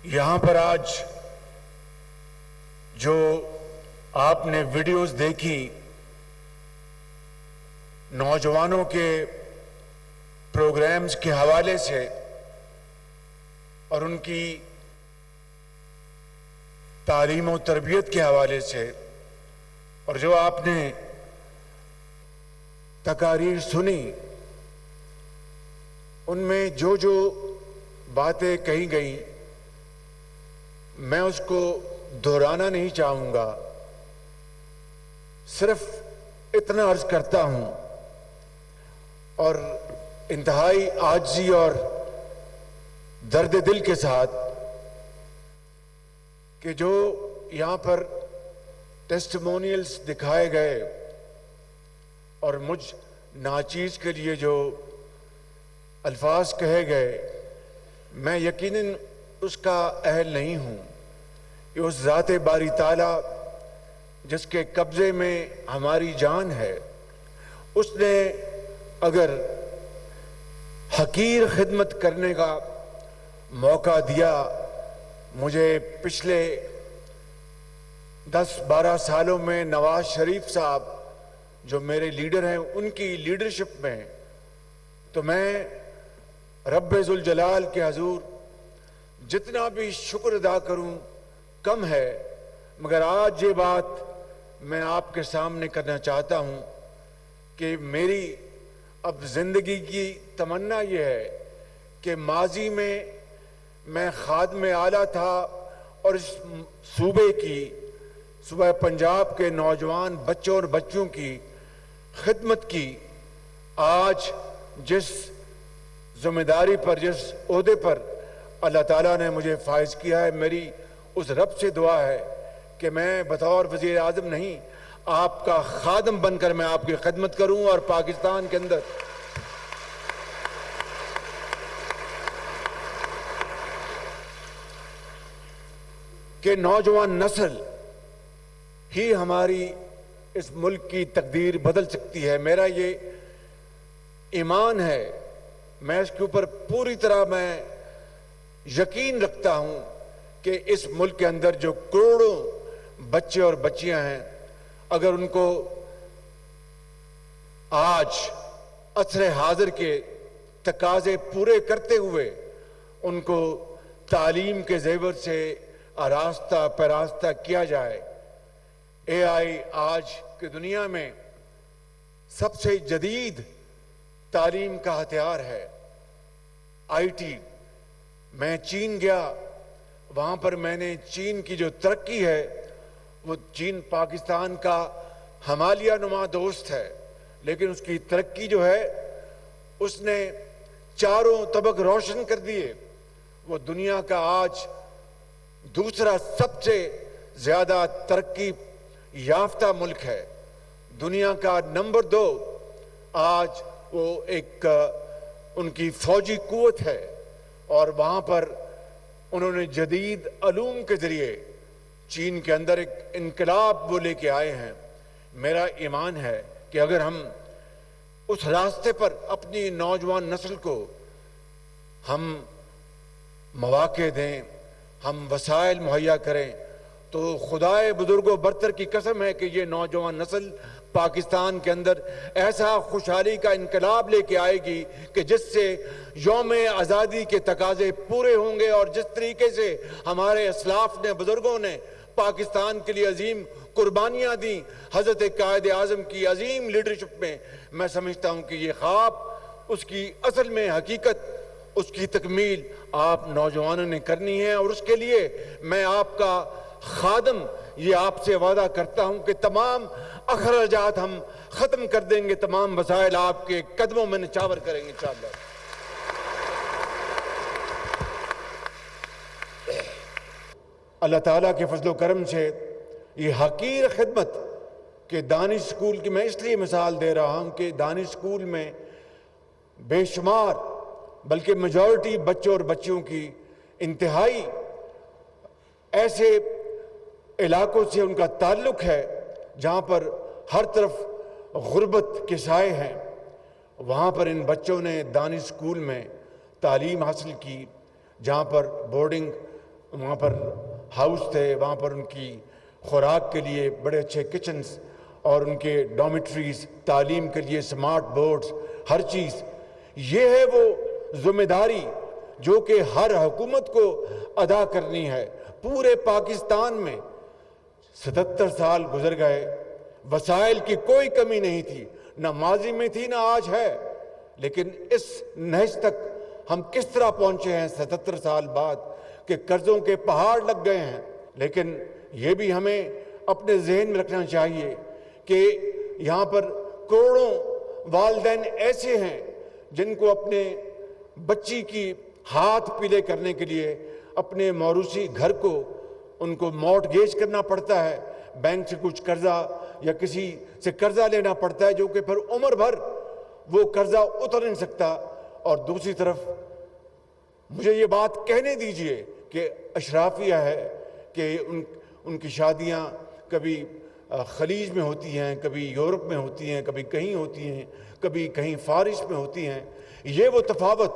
یہاں پر آج جو آپ نے ویڈیوز دیکھی نوجوانوں کے پروگرامز کے حوالے سے اور ان کی تعلیم و تربیت کے حوالے سے، اور جو آپ نے تقاریر سنی ان میں جو باتیں کہی گئیں میں اس کو دہرانا نہیں چاہوں گا، صرف اتنا عرض کرتا ہوں اور انتہائی عاجزی اور درد دل کے ساتھ کہ جو یہاں پر ٹیسٹیمونیلز دکھائے گئے اور مجھ ناچیز کے لیے جو الفاظ کہے گئے، میں یقیناً اس کا اہل نہیں ہوں۔ یہ اس ذات باری تعالیٰ جس کے قبضے میں ہماری جان ہے، اس نے اگر حقیر خدمت کرنے کا موقع دیا، مجھے پچھلے 10-12 سالوں میں نواز شریف صاحب جو میرے لیڈر ہیں ان کی لیڈرشپ میں، تو میں رب ذوالجلال کے حضور جتنا بھی شکر ادا کروں کم ہے، مگر آج یہ بات میں آپ کے سامنے کرنا چاہتا ہوں کہ میری اب زندگی کی تمنا یہ ہے کہ ماضی میں خادم اعلیٰ تھا اور اس صوبہ پنجاب کے نوجوان بچوں اور بچیوں کی خدمت کی۔ آج جس ذمہ داری پر، جس عہدے پر اللہ تعالیٰ نے مجھے فائز کیا ہے، میری اس رب سے دعا ہے کہ میں بطور وزیر اعظم نہیں، آپ کا خادم بن کر میں آپ کی خدمت کروں اور پاکستان کے اندر کہ نوجوان نسل ہی ہماری اس ملک کی تقدیر بدل سکتی ہے۔ میرا یہ ایمان ہے، میں اس کے اوپر پوری طرح میں یقین رکھتا ہوں کہ اس ملک کے اندر جو کروڑوں بچے اور بچیاں ہیں، اگر ان کو آج عصر حاضر کے تقاضے پورے کرتے ہوئے ان کو تعلیم کے زیور سے آراستہ پیراستہ کیا جائے۔ اے آئی آج کی دنیا میں سب سے جدید تعلیم کا ہتھیار ہے۔ آئی ٹی، میں چین گیا، وہاں پر میں نے چین کی جو ترقی ہے، وہ چین پاکستان کا ہمالیہ نما دوست ہے، لیکن اس کی ترقی جو ہے اس نے چاروں طبق روشن کر دیے۔ وہ دنیا کا آج دوسرا سب سے زیادہ ترقی یافتہ ملک ہے، دنیا کا نمبر 2 آج وہ ایک ان کی فوجی قوت ہے، اور وہاں پر انہوں نے جدید علوم کے ذریعے چین کے اندر ایک انقلاب وہ لے کے آئے ہیں۔ میرا ایمان ہے کہ اگر ہم اس راستے پر اپنی نوجوان نسل کو ہم مواقع دیں، ہم وسائل مہیا کریں، تو خدائے بزرگ و برتر کی قسم ہے کہ یہ نوجوان نسل پاکستان کے اندر ایسا خوشحالی کا انقلاب لے کے آئے گی کہ جس سے یوم آزادی کے تقاضے پورے ہوں گے، اور جس طریقے سے ہمارے اسلاف نے، بزرگوں نے پاکستان کے لیے عظیم قربانیاں دیں، حضرت قائد اعظم کی عظیم لیڈرشپ میں سمجھتا ہوں کہ یہ خواب اس کی اصل میں حقیقت، اس کی تکمیل آپ نوجوانوں نے کرنی ہے، اور اس کے لیے میں آپ کا خادم یہ آپ سے وعدہ کرتا ہوں کہ تمام اخراجات ہم ختم کر دیں گے، تمام وسائل آپ کے قدموں میں نچھاور کریں گے انشاءاللہ۔ اللہ تعالیٰ کے فضل و کرم سے یہ حقیر خدمت کہ دانش اسکول کی میں اس لیے مثال دے رہا ہوں کہ دانش اسکول میں بے شمار بلکہ میجورٹی بچوں اور بچیوں کی انتہائی ایسے علاقوں سے ان کا تعلق ہے جہاں پر ہر طرف غربت کے سائے ہیں۔ وہاں پر ان بچوں نے دانش اسکول میں تعلیم حاصل کی، جہاں پر بورڈنگ وہاں پر ہاؤس تھے، وہاں پر ان کی خوراک کے لیے بڑے اچھے کچنز اور ان کے ڈومیٹریز، تعلیم کے لیے سمارٹ بورڈز، ہر چیز. یہ ہے وہ ذمہ داری جو کہ ہر حکومت کو ادا کرنی ہے. پورے پاکستان میں 77 سال گزر گئے، وسائل کی کوئی کمی نہیں تھی، نہ ماضی میں تھی نہ آج ہے، لیکن اس نہج تک ہم کس طرح پہنچے ہیں 77 سال بعد کہ قرضوں کے پہاڑ لگ گئے ہیں. لیکن یہ بھی ہمیں اپنے ذہن میں رکھنا چاہیے کہ یہاں پر کروڑوں والدین ایسے ہیں جن کو اپنے بچی کی ہاتھ پیلے کرنے کے لیے اپنے موروثی گھر کو ان کو مورٹگیج کرنا پڑتا ہے، بینک سے کچھ قرضہ یا کسی سے قرضہ لینا پڑتا ہے جو کہ پھر عمر بھر وہ قرضہ اتر نہیں سکتا. اور دوسری طرف مجھے یہ بات کہنے دیجئے کہ اشرافیہ ہے کہ ان کی شادیاں کبھی خلیج میں ہوتی ہیں، کبھی یورپ میں ہوتی ہیں، کبھی کہیں ہوتی ہیں، کبھی کہیں فارس میں ہوتی ہیں. یہ وہ تفاوت،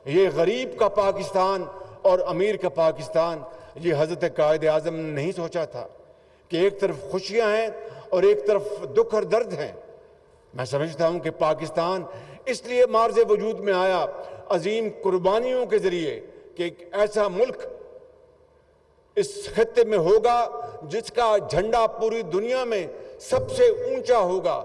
یہ غریب کا پاکستان اور امیر کا پاکستان، یہ حضرت قائد اعظم نے نہیں سوچا تھا کہ ایک طرف خوشیاں ہیں اور ایک طرف دکھ اور درد ہیں. میں سمجھتا ہوں کہ پاکستان اس لیے معرض وجود میں آیا عظیم قربانیوں کے ذریعے کہ ایک ایسا ملک اس خطے میں ہوگا جس کا جھنڈا پوری دنیا میں سب سے اونچا ہوگا،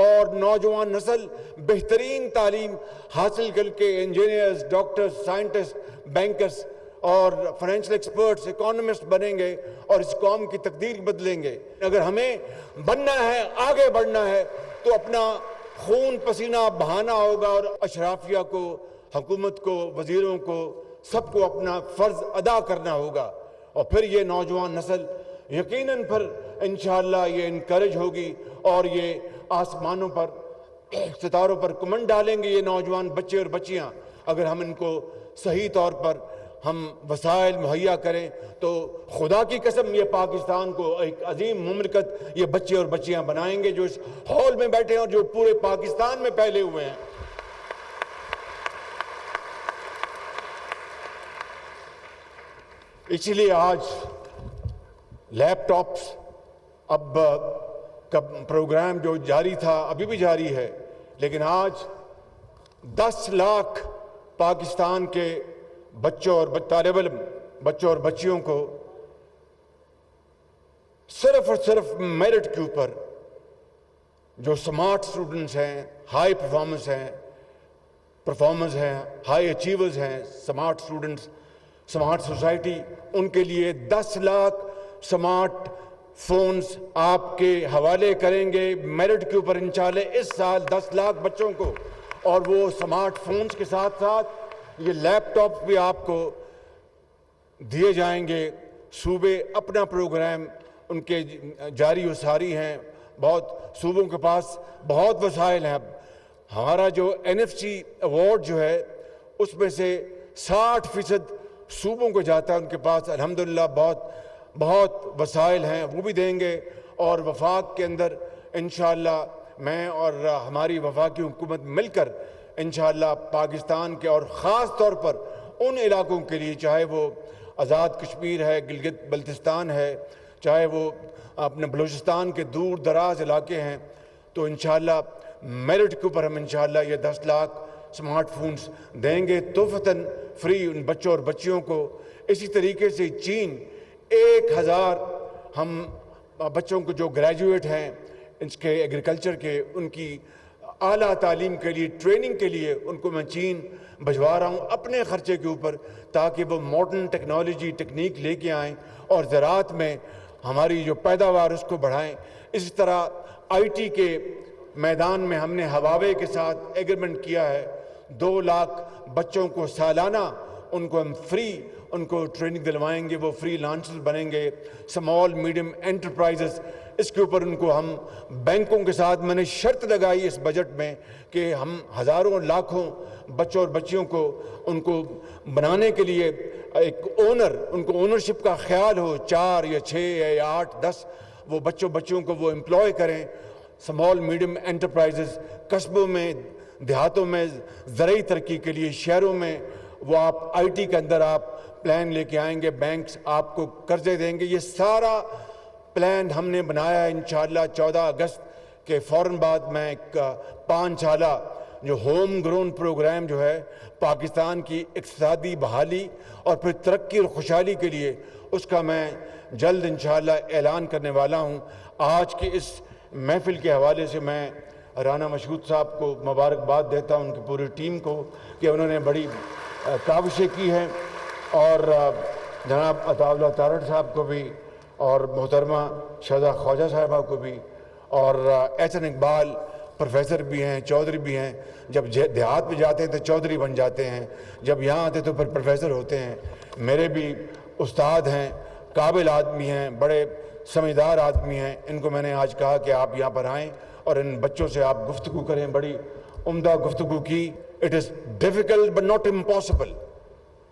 اور نوجوان نسل بہترین تعلیم حاصل کر کے انجینئرز، ڈاکٹرز، سائنٹسٹ، بینکرز اور فائنینشل ایکسپرٹس، اکانومسٹ بنیں گے اور اس قوم کی تقدیر بدلیں گے. اگر ہمیں بننا ہے، آگے بڑھنا ہے، تو اپنا خون پسینہ بہانا ہوگا اور اشرافیہ کو، حکومت کو، وزیروں کو، سب کو اپنا فرض ادا کرنا ہوگا. اور پھر یہ نوجوان نسل یقیناً پھر انشاءاللہ یہ انکریج ہوگی اور یہ آسمانوں پر، ستاروں پر کمند ڈالیں گے یہ نوجوان بچے اور بچیاں. اگر ہم ان کو صحیح طور پر ہم وسائل مہیا کریں تو خدا کی قسم یہ پاکستان کو ایک عظیم مملکت یہ بچے اور بچیاں بنائیں گے جو اس ہال میں بیٹھے ہیں اور جو پورے پاکستان میں پھیلے ہوئے ہیں. اسی لیے آج لیپ ٹاپس، اب کا پروگرام جو جاری تھا ابھی بھی جاری ہے، لیکن آج 10 لاکھ پاکستان کے بچوں اور طالب علم، بچوں اور بچیوں کو صرف اور صرف میرٹ کے اوپر، جو سمارٹ سٹوڈنٹس ہیں، ہائی پرفارمرز ہیں، ہائی اچیورز ہیں، سمارٹ سٹوڈنٹس، سمارٹ سوسائٹی، ان کے لیے 10 لاکھ سمارٹ فونز آپ کے حوالے کریں گے میرٹ کے اوپر انشاءاللہ اس سال 10 لاکھ بچوں کو. اور وہ سمارٹ فونز کے ساتھ ساتھ یہ لیپ ٹاپ بھی آپ کو دیے جائیں گے. صوبے اپنا پروگرام ان کے جاری و ساری ہیں، بہت صوبوں کے پاس بہت وسائل ہیں. ہمارا جو NFC ایوارڈ جو ہے اس میں سے 60% صوبوں کو جاتا ہے، ان کے پاس الحمدللہ بہت وسائل ہیں، وہ بھی دیں گے. اور وفاق کے اندر انشاءاللہ میں اور ہماری وفاقی حکومت مل کر انشاءاللہ پاکستان کے اور خاص طور پر ان علاقوں کے لیے، چاہے وہ آزاد کشمیر ہے، گلگت بلتستان ہے، چاہے وہ اپنے بلوچستان کے دور دراز علاقے ہیں، تو انشاءاللہ میرٹ کے اوپر ہم انشاءاللہ یہ 10 لاکھ سمارٹ فونز دیں گے توفتاً فری ان بچوں اور بچیوں کو. اسی طریقے سے چین 1000 ہم بچوں کو جو گریجویٹ ہیں اس کے ایگریکلچر کے، ان کی اعلیٰ تعلیم کے لیے، ٹریننگ کے لیے ان کو میں چین بھجوا رہا ہوں اپنے خرچے کے اوپر، تاکہ وہ ماڈرن ٹیکنالوجی ٹیکنیک لے کے آئیں اور زراعت میں ہماری جو پیداوار اس کو بڑھائیں. اسی طرح IT کے میدان میں ہم نے ہواوے کے ساتھ ایگریمنٹ کیا ہے، 2 لاکھ بچوں کو سالانہ ان کو ہم فری ان کو ٹریننگ دلوائیں گے، وہ فری لانسر بنیں گے. سمال میڈیم انٹرپرائزز، اس کے اوپر ان کو ہم بینکوں کے ساتھ، میں نے شرط لگائی اس بجٹ میں کہ ہم ہزاروں لاکھوں بچوں اور بچیوں کو ان کو بنانے کے لیے ایک ان کو اونرشپ کا خیال ہو، 4 یا 6 یا 8 10 وہ بچوں کو وہ امپلوائے کریں. سمال میڈیم انٹرپرائزز قصبوں میں، دیہاتوں میں زرعی ترقی کے لیے، شہروں میں وہ آپ IT کے اندر آپ پلان لے کے آئیں گے, بینکس آپ کو قرضے دیں گے. یہ سارا پلان ہم نے بنایا ہے انشاءاللہ 14 اگست کے فوراً بعد. میں ایک 5 سالہ جو ہوم گرون پروگرام جو ہے پاکستان کی اقتصادی بحالی اور پھر ترقی اور خوشحالی کے لیے, اس کا میں جلد انشاءاللہ اعلان کرنے والا ہوں. آج کی اس محفل کے حوالے سے میں رانا مشہود صاحب کو مبارکباد دیتا ہوں, ان کی پوری ٹیم کو, کہ انہوں نے بڑی کاوشیں کی ہیں, اور جناب عطا اللہ تارڑ صاحب کو بھی, اور محترمہ شہزہ خواجہ صاحبہ کو بھی, اور احسن اقبال پروفیسر بھی ہیں, چودھری بھی ہیں. جب دیہات میں جاتے ہیں تو چودھری بن جاتے ہیں, جب یہاں آتے تو پھر پروفیسر ہوتے ہیں. میرے بھی استاد ہیں, قابل آدمی ہیں, بڑے سمجھدار آدمی ہیں. ان کو میں نے آج کہا کہ آپ یہاں پر آئیں اور ان بچوں سے آپ گفتگو کریں. بڑی عمدہ گفتگو کی. It is difficult but not impossible.